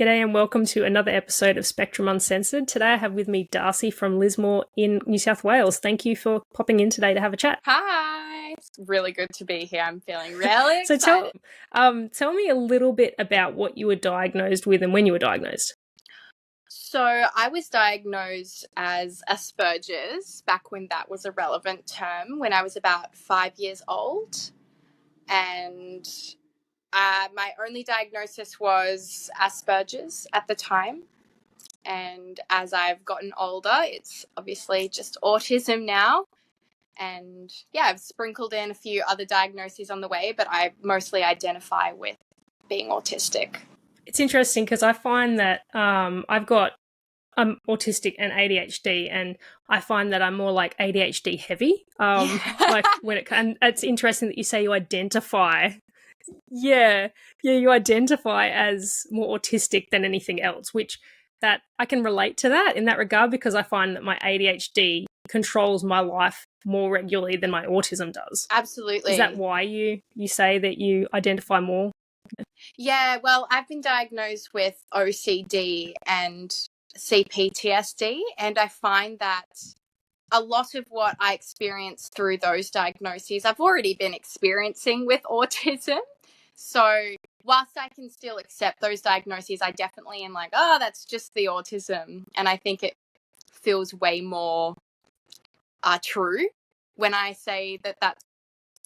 G'day and welcome to another episode of Spectrum Uncensored. Today I have with me Darci from Lismore in New South Wales. Thank you for popping in today to have a chat. Hi, it's really good to be here. I'm feeling really So excited. tell me a little bit about what you were diagnosed with and when you were diagnosed. So I was diagnosed as Asperger's back when that was a relevant term, when I was about 5 years old. And my only diagnosis was Asperger's at the time. And as I've gotten older, it's obviously just autism now. And yeah, I've sprinkled in a few other diagnoses on the way, but I mostly identify with being autistic. It's interesting because I find that I'm autistic and ADHD, and I find that I'm more like ADHD heavy. Like and it's interesting that you say you identify. Yeah, you identify as more autistic than anything else, which that I can relate to that in that regard because I find that my ADHD controls my life more regularly than my autism does. Absolutely. Is that why you say that you identify more? Yeah, well, I've been diagnosed with OCD and CPTSD, and I find that a lot of what I experience through those diagnoses, I've already been experiencing with autism. So whilst I can still accept those diagnoses, I definitely am like, oh, that's just the autism. And I think it feels way more true when I say that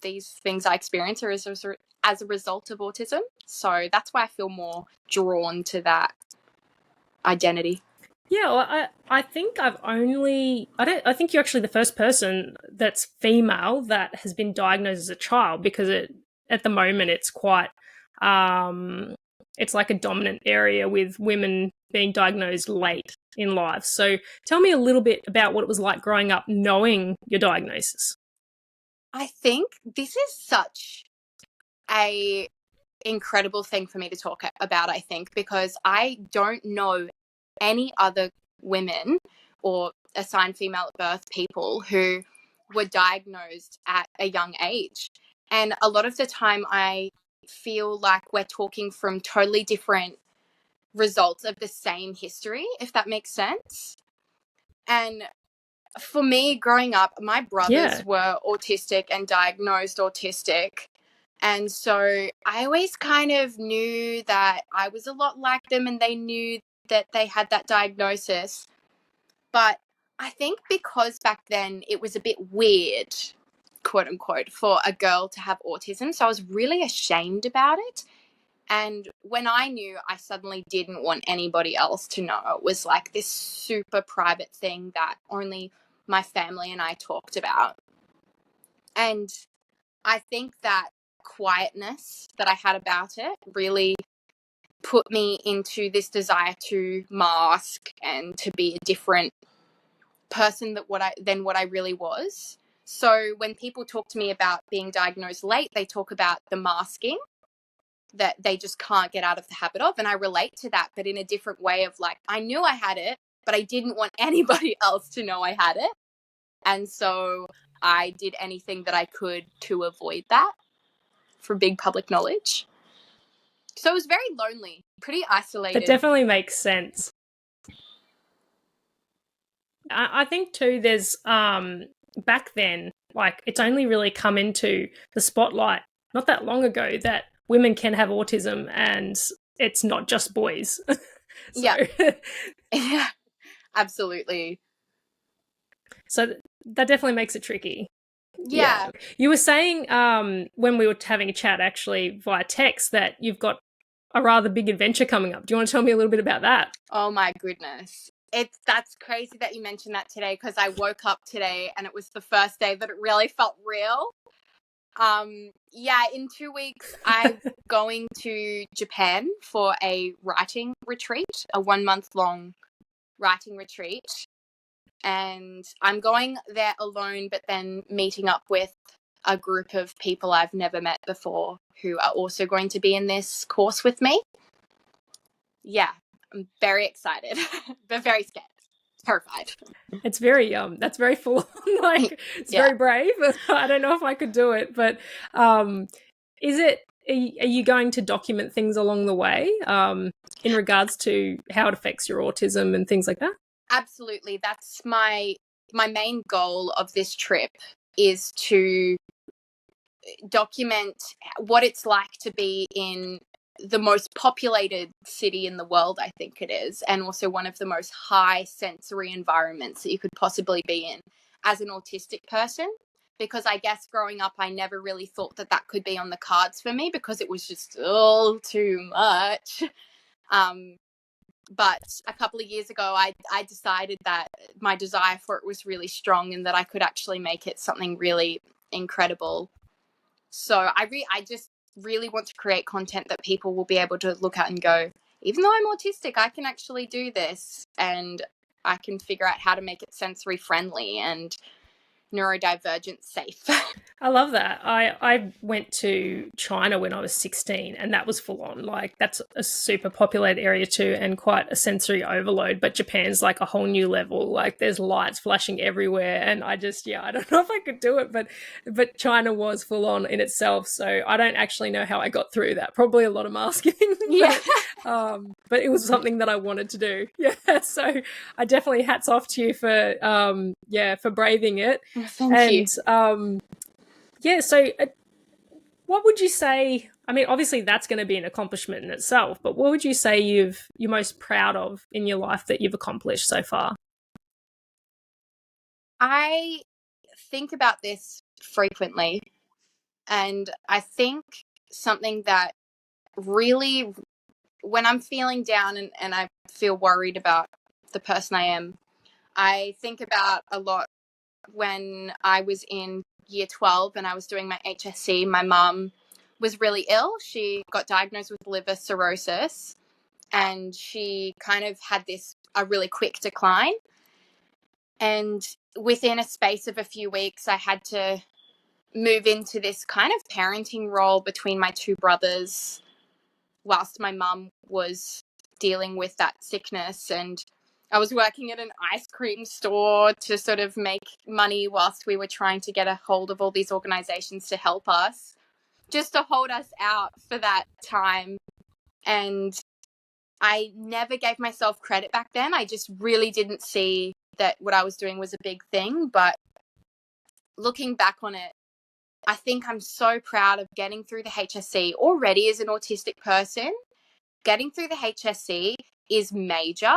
these things I experience are as a result of autism. So that's why I feel more drawn to that identity. Yeah, well, I think I think you're actually the first person that's female that has been diagnosed as a child, because at the moment it's quite it's like a dominant area with women being diagnosed late in life. So tell me a little bit about what it was like growing up knowing your diagnosis. I think this is such a incredible thing for me to talk about, I think, because I don't know any other women or assigned female at birth people who were diagnosed at a young age. And a lot of the time I feel like we're talking from totally different results of the same history, if that makes sense. And for me, growing up, my brothers were autistic and diagnosed autistic. And so I always kind of knew that I was a lot like them, and they knew that they had that diagnosis. But I think because back then it was a bit weird, quote unquote, for a girl to have autism. So I was really ashamed about it. And when I knew, I suddenly didn't want anybody else to know. It was like this super private thing that only my family and I talked about. And I think that quietness that I had about it really put me into this desire to mask and to be a different person than what I really was. So when people talk to me about being diagnosed late, they talk about the masking that they just can't get out of the habit of. And I relate to that, but in a different way of like, I knew I had it, but I didn't want anybody else to know I had it. And so I did anything that I could to avoid that for big public knowledge. So it was very lonely, pretty isolated. That definitely makes sense. I think too, there's back then, like, it's only really come into the spotlight not that long ago that women can have autism and it's not just boys. Yeah, absolutely. So that definitely makes it tricky. Yeah. You were saying when we were having a chat actually via text that you've got a rather big adventure coming up. Do you want to tell me a little bit about that? Oh my goodness. That's crazy that you mentioned that today, because I woke up today and it was the first day that it really felt real. In 2 weeks, I'm going to Japan for a writing retreat, a 1-month-long writing retreat. And I'm going there alone, but then meeting up with a group of people I've never met before who are also going to be in this course with me. Yeah, I'm very excited, but very scared. Terrified. It's very that's very full on. Like, it's very brave. I don't know if I could do it, but is are you going to document things along the way in regards to how it affects your autism and things like that? Absolutely. That's my main goal of this trip, is to document what it's like to be in the most populated city in the world, I think it is, and also one of the most high sensory environments that you could possibly be in as an autistic person. Because I guess growing up, I never really thought that that could be on the cards for me, because it was just all too much. But a couple of years ago, I decided that my desire for it was really strong and that I could actually make it something really incredible. So I just really want to create content that people will be able to look at and go, even though I'm autistic, I can actually do this, and I can figure out how to make it sensory friendly and neurodivergent safe. I love that. I went to China when I was 16, and that was full on. Like, that's a super populated area too, and quite a sensory overload. But Japan's like a whole new level. Like, there's lights flashing everywhere, and I don't know if I could do it. But China was full on in itself, so I don't actually know how I got through that. Probably a lot of masking. Yeah. But it was something that I wanted to do. Yeah. So I definitely hats off to you for for braving it. Thank you. Yeah, so what would you say? I mean, obviously that's going to be an accomplishment in itself, but what would you say you're most proud of in your life that you've accomplished so far? I think about this frequently, and I think something that really, when I'm feeling down and I feel worried about the person I am, I think about a lot when I was in year 12 and I was doing my HSC. My mum was really ill. She got diagnosed with liver cirrhosis, and she kind of had a really quick decline. And within a space of a few weeks, I had to move into this kind of parenting role between my two brothers whilst my mum was dealing with that sickness. And I was working at an ice cream store to sort of make money whilst we were trying to get a hold of all these organizations to help us, just to hold us out for that time. And I never gave myself credit back then. I just really didn't see that what I was doing was a big thing. But looking back on it, I think I'm so proud of getting through the HSC already as an autistic person. Getting through the HSC is major.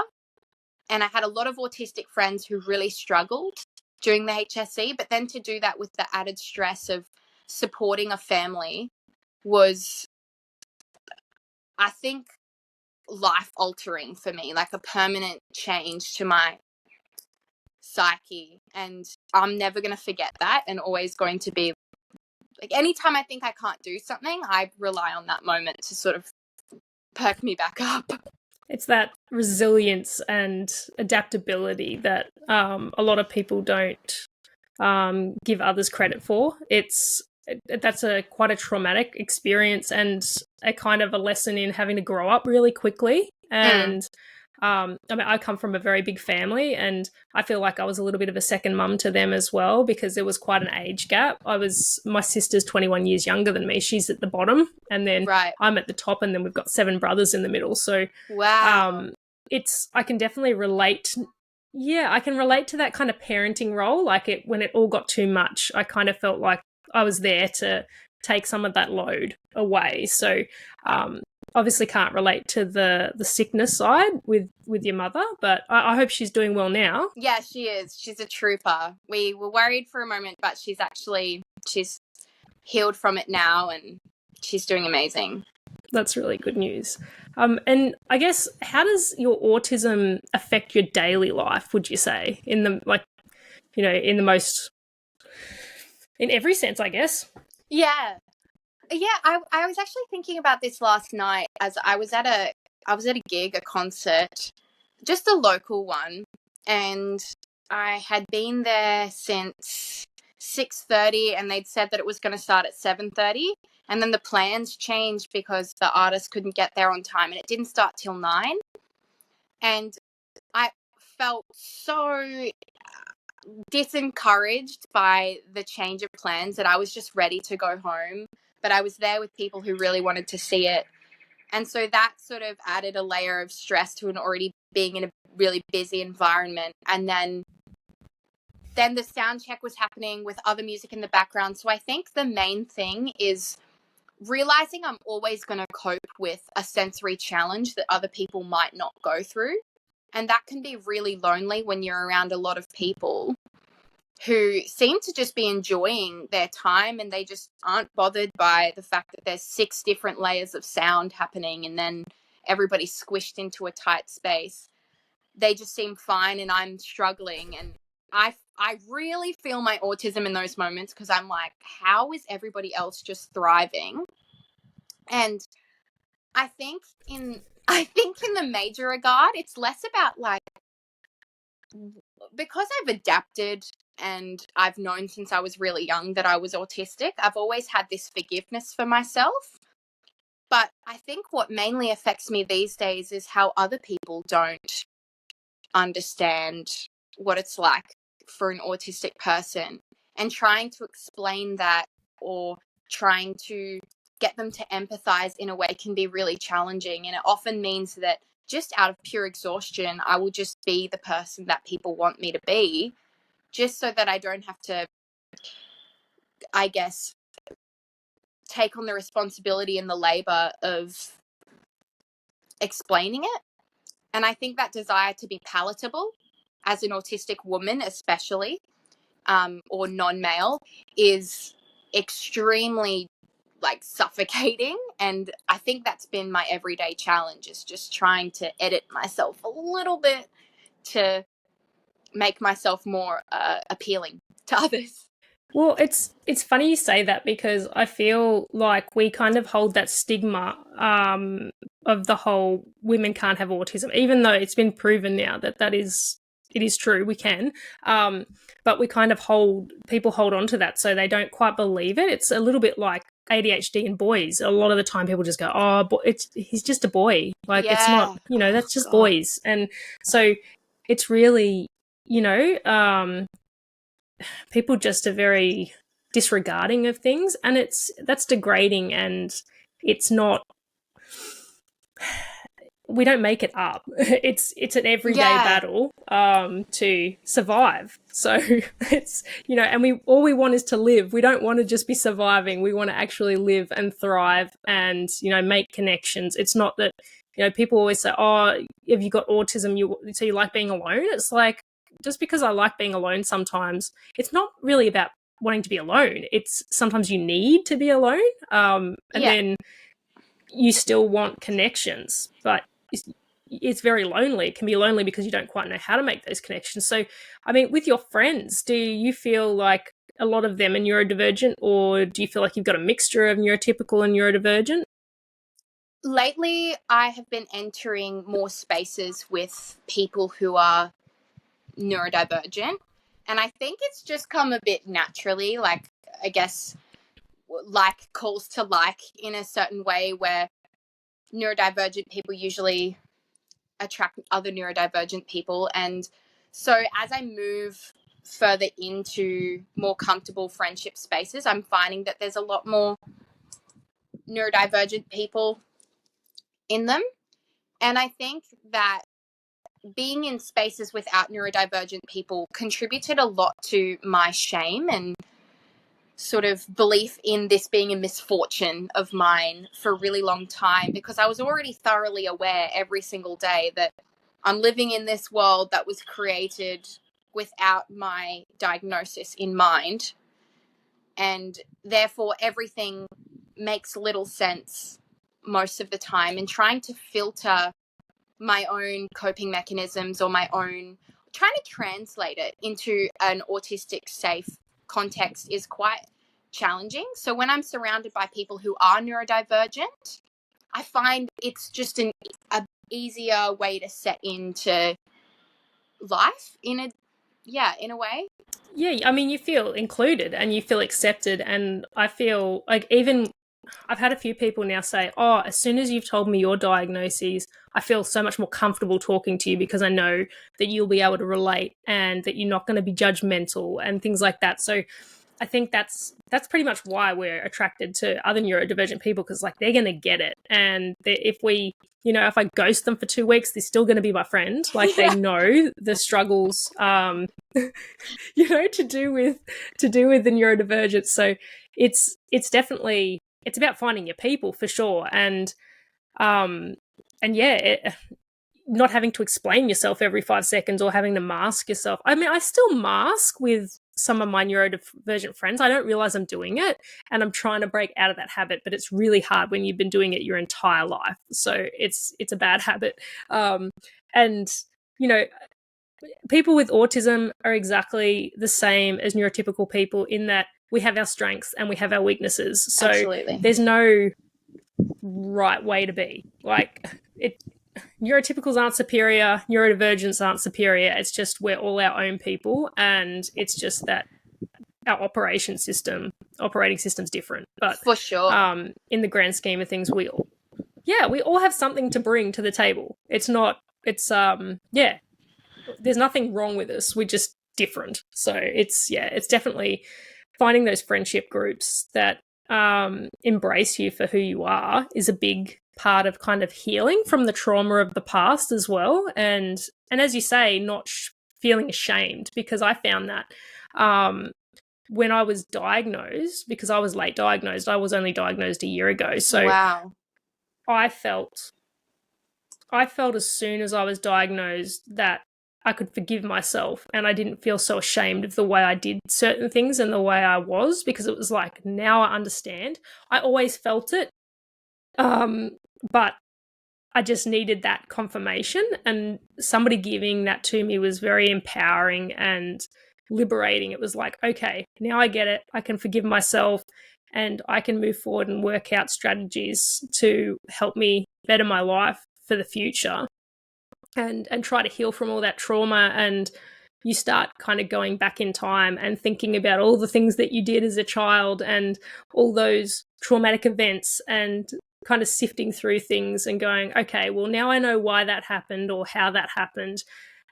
And I had a lot of autistic friends who really struggled during the HSC. But then to do that with the added stress of supporting a family was, I think, life altering for me, like a permanent change to my psyche. And I'm never going to forget that, and always going to be like, anytime I think I can't do something, I rely on that moment to sort of perk me back up. It's that resilience and adaptability that a lot of people don't give others credit for. That's quite a traumatic experience, and a kind of a lesson in having to grow up really quickly. And I mean, I come from a very big family, and I feel like I was a little bit of a second mum to them as well, because there was quite an age gap. My sister's 21 years younger than me. She's at the bottom, and then I'm at the top, and then we've got 7 brothers in the middle. So wow. I can definitely relate. Yeah, I can relate to that kind of parenting role. Like, when it all got too much, I kind of felt like I was there to take some of that load away. So obviously can't relate to the sickness side with your mother, but I hope she's doing well now. Yeah, she is. She's a trooper. We were worried for a moment, but she's healed from it now, and she's doing amazing. That's really good news. And I guess, how does your autism affect your daily life, would you say, in every sense, I guess? Yeah. I was actually thinking about this last night as I was at a gig, a concert, just a local one, and I had been there since 6:30, and they'd said that it was going to start at 7:30, and then the plans changed because the artist couldn't get there on time, and it didn't start till 9. And I felt so disencouraged by the change of plans that I was just ready to go home. but I was there with people who really wanted to see it. And so that sort of added a layer of stress to an already being in a really busy environment. And then the sound check was happening with other music in the background. So I think the main thing is realizing I'm always going to cope with a sensory challenge that other people might not go through. And that can be really lonely when you're around a lot of people who seem to just be enjoying their time, and they just aren't bothered by the fact that there's 6 different layers of sound happening and then everybody's squished into a tight space. They just seem fine, and I'm struggling. And I really feel my autism in those moments, because I'm like, how is everybody else just thriving? And I think in the major regard, it's less about like, because I've adapted and I've known since I was really young that I was autistic, I've always had this forgiveness for myself. But I think what mainly affects me these days is how other people don't understand what it's like for an autistic person, and trying to explain that or trying to get them to empathize in a way can be really challenging. And it often means that just out of pure exhaustion, I will just be the person that people want me to be, just so that I don't have to, I guess, take on the responsibility and the labor of explaining it. And I think that desire to be palatable as an autistic woman, especially, or non-male, is extremely like suffocating. And I think that's been my everyday challenge, is just trying to edit myself a little bit to make myself more appealing to others. Well, it's funny you say that, because I feel like we kind of hold that stigma of the whole women can't have autism, even though it's been proven now that it is true, we can. But we kind of people hold on to that, so they don't quite believe it. It's a little bit like ADHD in boys. A lot of the time people just go, oh, he's just a boy. Like, yeah. It's not, that's just boys. And so it's really, people just are very disregarding of things, and that's degrading, and it's not, we don't make it up. It's an everyday battle to survive. So it's, and all we want is to live. We don't want to just be surviving. We want to actually live and thrive and, make connections. It's not that, people always say, oh, have you got autism? So you like being alone? It's like, just because I like being alone sometimes, it's not really about wanting to be alone. It's sometimes you need to be alone. And then you still want connections, but it's very lonely. It can be lonely because you don't quite know how to make those connections. So, I mean, with your friends, do you feel like a lot of them are neurodivergent, or do you feel like you've got a mixture of neurotypical and neurodivergent? Lately, I have been entering more spaces with people who are neurodivergent, and I think it's just come a bit naturally, like, I guess, like calls to like in a certain way, where neurodivergent people usually attract other neurodivergent people. And so as I move further into more comfortable friendship spaces, I'm finding that there's a lot more neurodivergent people in them. And I think that being in spaces without neurodivergent people contributed a lot to my shame and sort of belief in this being a misfortune of mine for a really long time, because I was already thoroughly aware every single day that I'm living in this world that was created without my diagnosis in mind, and therefore everything makes little sense most of the time. And trying to filter my own coping mechanisms or trying to translate it into an autistic safe context is quite challenging. So when I'm surrounded by people who are neurodivergent, I find it's just an easier way to set into life in a way. Yeah, I mean, you feel included and you feel accepted, and I feel like, even I've had a few people now say, oh, as soon as you've told me your diagnoses, I feel so much more comfortable talking to you, because I know that you'll be able to relate and that you're not going to be judgmental and things like that. So I think that's pretty much why we're attracted to other neurodivergent people, because like they're going to get it, and if we, you know, if I ghost them for 2 weeks, they're still going to be my friend. Like they know the struggles, you know, to do with the neurodivergence. So it's definitely, it's about finding your people for sure, and yeah, not having to explain yourself every 5 seconds or having to mask yourself. I mean, I still mask with some of my neurodivergent friends. I don't realize I'm doing it, and I'm trying to break out of that habit, but it's really hard when you've been doing it your entire life. So it's a bad habit. And, you know, people with autism are exactly the same as neurotypical people in that we have our strengths and we have our weaknesses. So Absolutely. there's no right way to be. Like, neurotypicals aren't superior, neurodivergents aren't superior. It's just we're all our own people, and it's just that our operating system's different. But For sure. In the grand scheme of things, we all have something to bring to the table. It's there's nothing wrong with us. We're just different. So it's definitely finding those friendship groups that embrace you for who you are is a big part of kind of healing from the trauma of the past as well. And as you say, not feeling ashamed, because I found that when I was diagnosed, because I was late diagnosed, I was only diagnosed a year ago. So wow. I felt as soon as I was diagnosed that I could forgive myself, and I didn't feel so ashamed of the way I did certain things and the way I was, because it was like, now I understand. I always felt it, but I just needed that confirmation, and somebody giving that to me was very empowering and liberating. It was like, okay, now I get it. I can forgive myself, and I can move forward and work out strategies to help me better my life for the future, and try to heal from all that trauma. And you start kind of going back in time and thinking about all the things that you did as a child and all those traumatic events, and kind of sifting through things and going, okay, well, now I know why that happened or how that happened.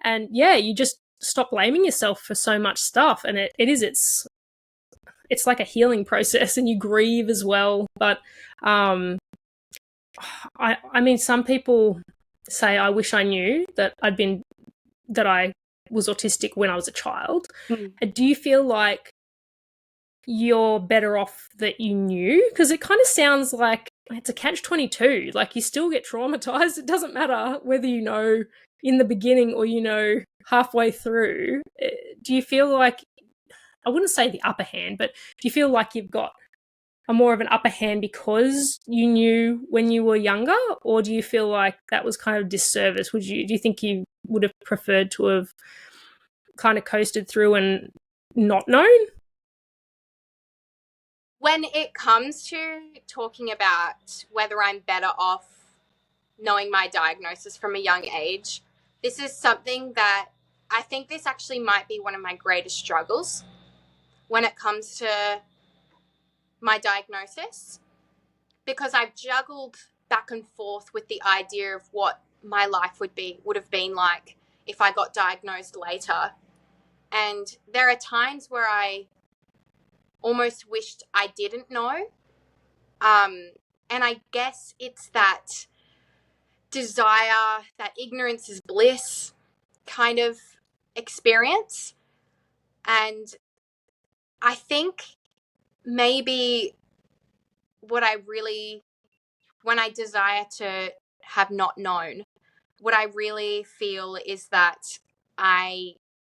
And yeah, you just stop blaming yourself for so much stuff. And it's like a healing process, and you grieve as well. But I mean, some people say, I wish I knew that I was autistic when I was a child. Do you feel like you're better off that you knew? Because it kind of sounds like it's a catch-22. Like, you still get traumatized. It doesn't matter whether you know in the beginning or you know halfway through. Do you feel like, I wouldn't say the upper hand, but do you feel like you've got a more of an upper hand because you knew when you were younger, or do you feel like that was kind of disservice? Do you think you would have preferred to have kind of coasted through and not known? When it comes to talking about whether I'm better off knowing my diagnosis from a young age, this is something that I think this actually might be one of my greatest struggles when it comes to my diagnosis, because I've juggled back and forth with the idea of what my life would have been like if I got diagnosed later. And there are times where I almost wished I didn't know. And I guess it's that desire, that ignorance is bliss kind of experience. And I think maybe when I desire to have not known, what I really feel is that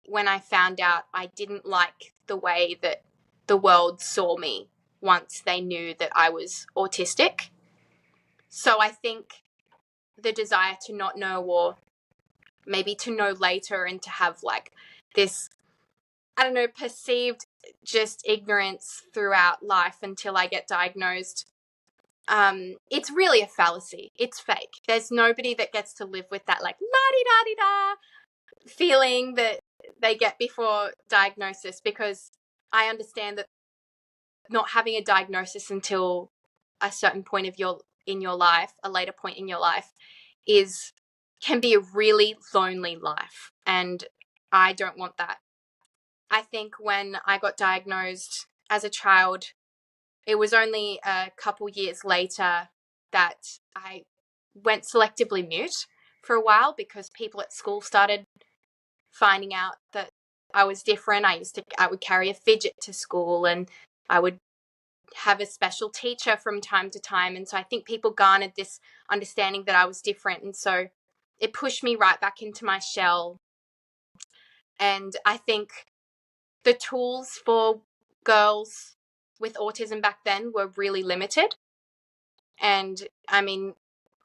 when I found out, I didn't like the way that the world saw me once they knew that I was autistic. So I think the desire to not know, or maybe to know later and to have like this, I don't know, perceived just ignorance throughout life until I get diagnosed. It's really a fallacy. It's fake. There's nobody that gets to live with that like la-di-da-di-da feeling that they get before diagnosis, because I understand that not having a diagnosis until a certain point of in your life, a later point in your life, can be a really lonely life, and I don't want that. I think when I got diagnosed, as a child, it was only a couple years later that I went selectively mute for a while because people at school started finding out that I was different. I would carry a fidget to school, and I would have a special teacher from time to time. And so I think people garnered this understanding that I was different. And so it pushed me right back into my shell. And I think the tools for girls with autism back then were really limited. And I mean,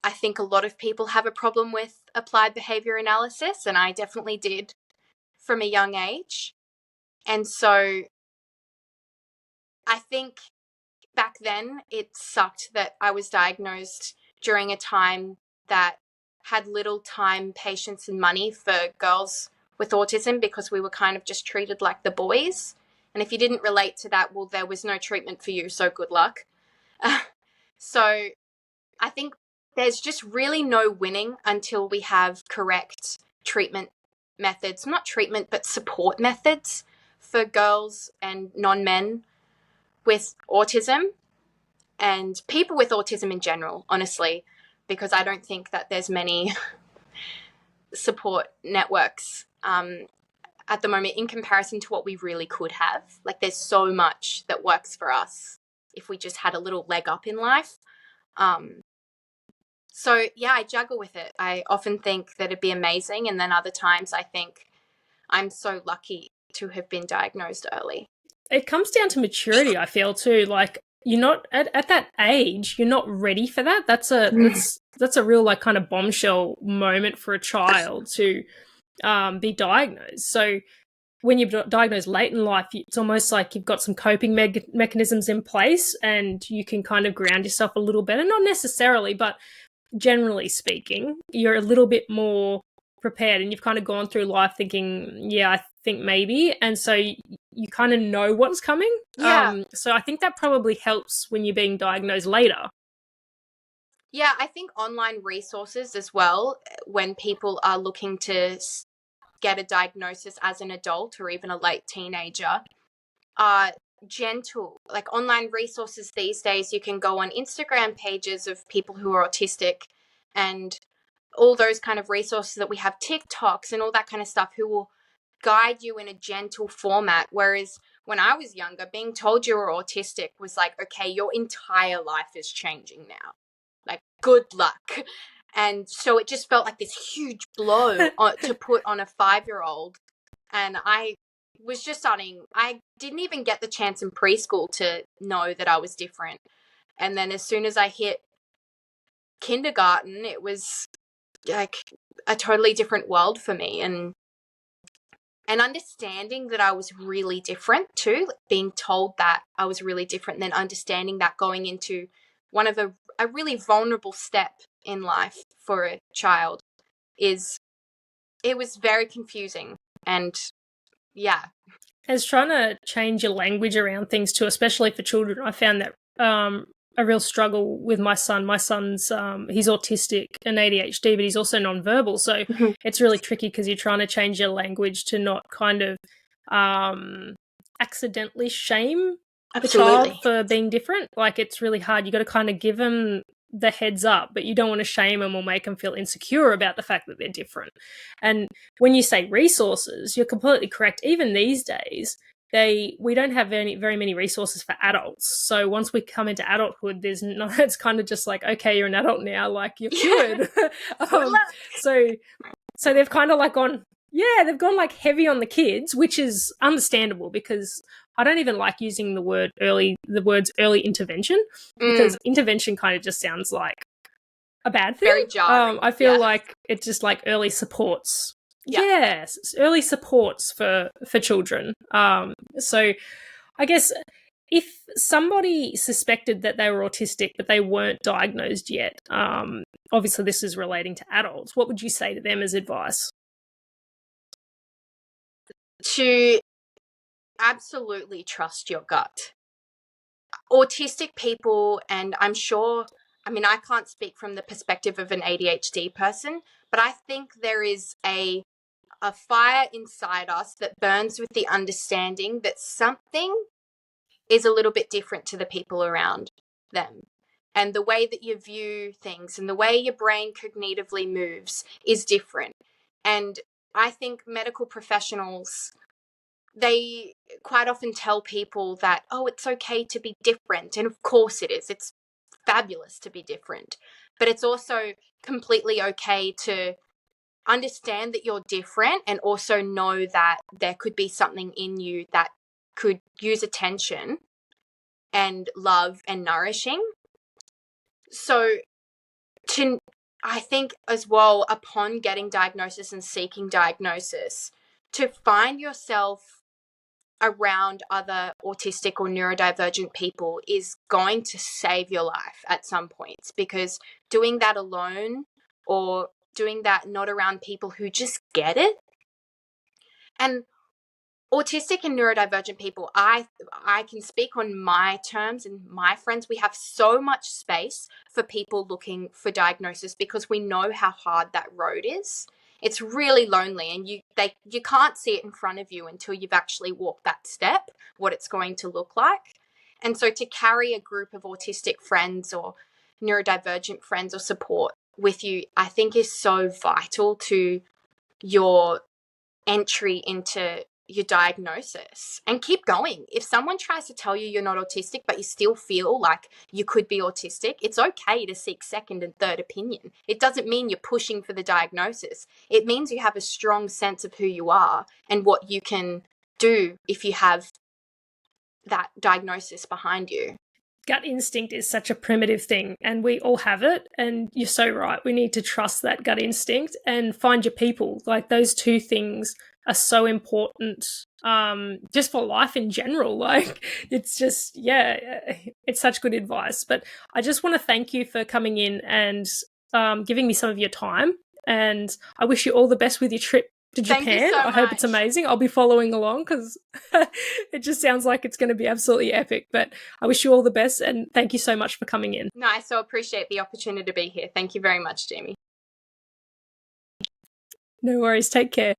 I think a lot of people have a problem with applied behavior analysis, and I definitely did from a young age. And so I think back then it sucked that I was diagnosed during a time that had little time, patience, and money for girls with autism, because we were kind of just treated like the boys. And if you didn't relate to that, well, there was no treatment for you, so good luck. So I think there's just really no winning until we have correct treatment methods, not treatment, but support methods for girls and non-men with autism and people with autism in general, honestly, because I don't think that there's many support networks at the moment in comparison to what we really could have. Like, there's so much that works for us if we just had a little leg up in life. So yeah, I juggle with it. I often think that it'd be amazing, and then other times I think I'm so lucky to have been diagnosed early. It comes down to maturity, I feel, too. Like, you're not at that age, you're not ready for that. That's a real, like, kind of bombshell moment for a child to be diagnosed. So when you're diagnosed late in life, it's almost like you've got some coping mechanisms in place, and you can kind of ground yourself a little better. Not necessarily, but generally speaking, you're a little bit more prepared, and you've kind of gone through life thinking, yeah, I think maybe. And so you kind of know what's coming. Yeah. So I think that probably helps when you're being diagnosed later. Yeah, I think online resources as well, when people are looking to get a diagnosis as an adult or even a late teenager, are gentle. Like, online resources these days, you can go on Instagram pages of people who are autistic and all those kind of resources that we have, TikToks and all that kind of stuff, who will guide you in a gentle format. Whereas when I was younger, being told you were autistic was like, okay, your entire life is changing now. Like, good luck. And so it just felt like this huge blow to put on a 5-year-old. And I was just I didn't even get the chance in preschool to know that I was different. And then as soon as I hit kindergarten, it was like a totally different world for me. And understanding that I was really different too, like being told that I was really different, then understanding that going into one of a really vulnerable step in life for a child it was very confusing. And yeah. As trying to change your language around things too, especially for children, I found that a real struggle with my son. My son's he's autistic and ADHD, but he's also nonverbal. So it's really tricky because you're trying to change your language to not kind of accidentally shame the child for being different. Like, it's really hard. You got to kind of give him the heads up, but you don't want to shame them or make them feel insecure about the fact that they're different. And when you say resources, you're completely correct. Even these days, we don't have very many resources for adults. So once we come into adulthood, it's kind of just like, okay, you're an adult now, like, you're cured. So they've kind of like they've gone like heavy on the kids, which is understandable, because I don't even like using the words early intervention, because intervention kind of just sounds like a bad thing. Very jarring. I feel like it's just like early supports. Yeah. Yes, early supports for children. So I guess if somebody suspected that they were autistic but they weren't diagnosed yet, obviously this is relating to adults, what would you say to them as advice? To absolutely trust your gut. Autistic people, and I'm sure, I mean, I can't speak from the perspective of an ADHD person, but I think there is a fire inside us that burns with the understanding that something is a little bit different to the people around them. And the way that you view things and the way your brain cognitively moves is different. And I think medical professionals, they quite often tell people that, oh, it's okay to be different. And of course it is. It's fabulous to be different. But it's also completely okay to understand that you're different and also know that there could be something in you that could use attention and love and nourishing. So I think as well, upon getting diagnosis and seeking diagnosis, to find yourself around other autistic or neurodivergent people is going to save your life at some points, because doing that alone or doing that not around people who just get it. And autistic and neurodivergent people, I can speak on my terms and my friends. We have so much space for people looking for diagnosis because we know how hard that road is. It's really lonely, and you can't see it in front of you until you've actually walked that step, what it's going to look like. And so to carry a group of autistic friends or neurodivergent friends or support with you, I think is so vital to your entry into your diagnosis. And keep going. If someone tries to tell you you're not autistic, but you still feel like you could be autistic, it's okay to seek second and third opinion. It doesn't mean you're pushing for the diagnosis. It means you have a strong sense of who you are and what you can do if you have that diagnosis behind you. Gut instinct is such a primitive thing, and we all have it. And you're so right. We need to trust that gut instinct and find your people. Like, those two things are so important, just for life in general. Like, it's just, it's such good advice. But I just want to thank you for coming in and giving me some of your time. And I wish you all the best with your trip to Japan. Thank you so I hope much. it's amazing. I'll be following along because it just sounds like it's going to be absolutely epic. But I wish you all the best, and thank you so much for coming in. No, I so appreciate the opportunity to be here. Thank you very much, Jamie. No worries. Take care.